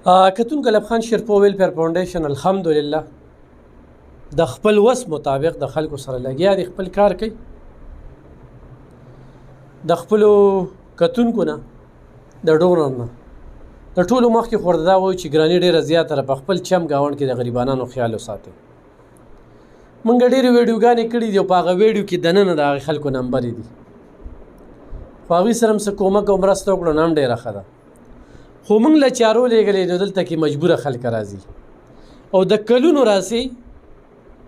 کتونکو لبخان شیرپو ویلفیر فاونډیشن الحمدلله د خپل وس مطابق د خلکو سره لګیا دی، خپل کار کوي. د خپلو کتونکو نه د ډونر نه د ټولو مخکې خو ورته دا وایو چې ګراني ډېره زیاته ده، په خپل چم ګاونډ کې د غریبانانو خیال وساتئ. موږ ډېرې ویډیوګانې کړي دي او په هغه ویډیو کې دننه د هغې خلکو نمبرې دي، خو هغوی سره هم څه کومک او مرسته وکړو نه هم ډېره ښه ده. خو موږ له چارو لېږلې نو دلته کې مجبوره خلک راځي او د کلونو راسي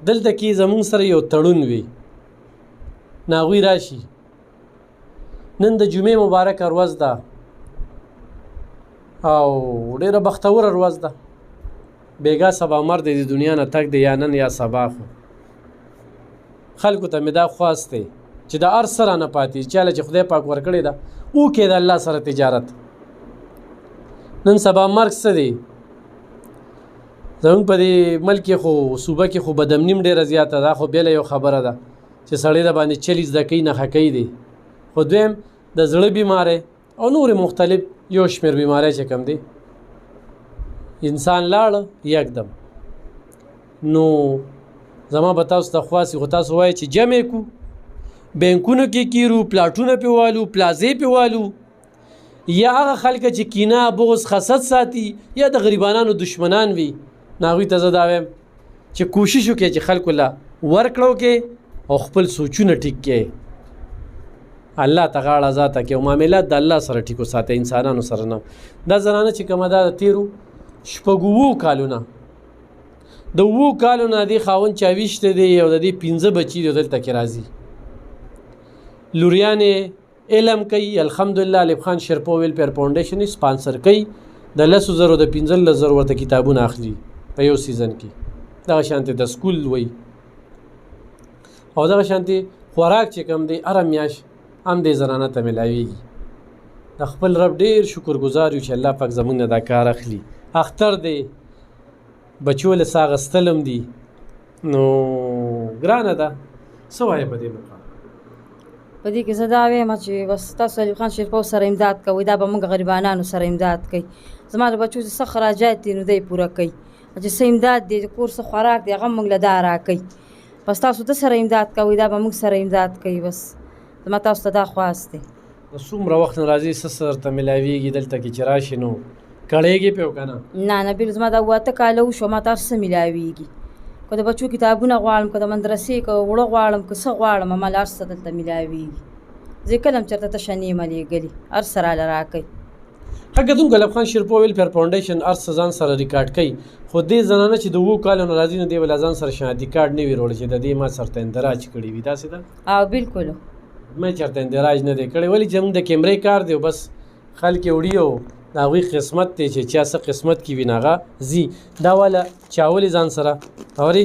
دلته کې زموږ سره یو تړون وي، نو هغوی راشي. نن د جمعې مبارکه ورځ ده او ډېره بختوره ورځ ده، بېګا سبا مرد د دنیا نه تګ دی، یا نن یا سبا. خو خلکو ته مې دا خواست دی چې د هر څه رانه پاتې چاله چې خدای پاک ورکړې ده وکړې د الله سره تجارت. نن سبا مرګ څه دی زموږ په دې ملک کې خو صوبه کې خو بدامني ډېره زیاته ده، خو بېله یو خبره ده چې سړی د باندې چلي زده کوي نښه کوي دی. خو دویم د زړه بیماری او نورې مختلف یو شمېر بیماری چې کوم دی انسان لاړه یکدم. نو زما به تاسو ته خواست خو تاسو وایئ چې جمع کړو، بینکونو کې کیرو، پلاټونه پې والو، پلازې پې والو، یا هغه خلک چې کینه بغض حسد ساتي یا د غریبانانو دشمنان وي، نو هغوی ته زه دا وایم چې کوشش وکړئ چې خلکو له ورکړه وکړئ او خپل سوچونه ټیک کړئ، الله ته غاړه ذاته کړئ او معاملات د الله سره ټیک وساتئ، انسانانو سره نه. دا زنانه چې کومه ده د تېرو شپږو 7 کالو نه د 7 کالو نه دې خاوند چاویشته دی او د دې 15 بچي دي دلته کې راځي، لوریانې علم کوي. الحمدلله لبخان شیرپو ویلفیر فاونډیشن سپانسر کوي، د 10,000 د 15,000 ورته کتابونه اخلي په یو سیزن کې. دغه شانتې د سکول وي او دغه شانتې خوراک چې کوم دی هره میاشت هم دې زنانه ته میلاویږي. د خپل رب ډېر شکر ګزار یو چې الله پاک زموږ نه دا کار اخلي. اختر دی، بچو له ساه اخیستل هم دي، نو ګرانه ده. څه وایې په دې مقام؟ په دې کې زه دا وایم چې بس تاسو لبخان شیرپو سره امداد کوئ، دا به موږ غریبانانو سره امداد کوي. زما د بچو چې څه خراجات دي نو دی پوره کوي، چې څه امداد دی د کور څه خوراک دی هغه موږ له دا راکوي. بس تاسو د سره امداد کوئ، دا به موږ سره امداد کوي. بس زما تاسو ته دا خواست دی. د څومره وخت نه راځي څه درته میلاویږي دلته کې چې راشي نو کړېږي پې که نه؟ نه بل زما دا 8 کاله وشو، ما ته هر څه میلاویږي. که د بچو کتابونه غواړم، که د مدرسې که اوړه غواړم، که څه غواړم، ما له هر څه دلته میلاویږي. زه کله هم چېرته تشه نه یم لیږلي، هر څه راله راکوي. ښه کتونکو لبخان شیرپو ویلفیر فاونډیشن هر څه ځان سره ریکارډ کوي، خو دې زنانه چې د 7 کالو نه راځي نو دې به له ځان سره شناختی کارډ نه وي وروړی چې د دې ما سرته اندراج کړي وي، داسې ده؟ او بلکل ما چېرته اندراج نه دی کړی، ولې چې موږ د کیمرې کار دی او بس خلک یې وړي او د هغوی قسمت دی چې چا څه قسمت کې وي نو هغه ځي. دا والا چاولې ځان سره اورې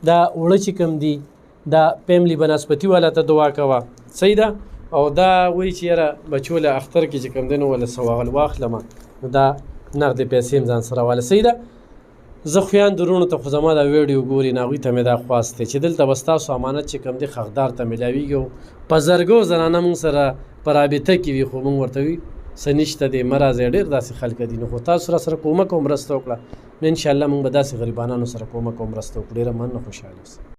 دا اوړه چې کوم دي دا فیملی بنسپتي والا ته دعا کوه، صحیح ده. او دا وایي چې یاره بچو له اختر کې چې کوم دی نو وله سواغل واخلمه، نو دا نغدې پیسې هم ځان سره واله، صحیح ده. زه خویان درونو ته خو زما دا ویډیو ګوري نو هغوی ته مې دا خواست دی چې دلته به ستاسو امانت چې کوم دی حقدار ته میلاویږي او په زرګو زنانه موږ سره په رابطه کې وي، خو موږ ورته وي څه نشته دی مه راځئ. ډېر داسې خلک دي، نو خو تاسو را سره کومک او مرسته وکړه نو انشاءالله موږ به داسې غریبانانو سره کومک او مرسته وکړو. ډېره مننه، خوشحاله اوسئ.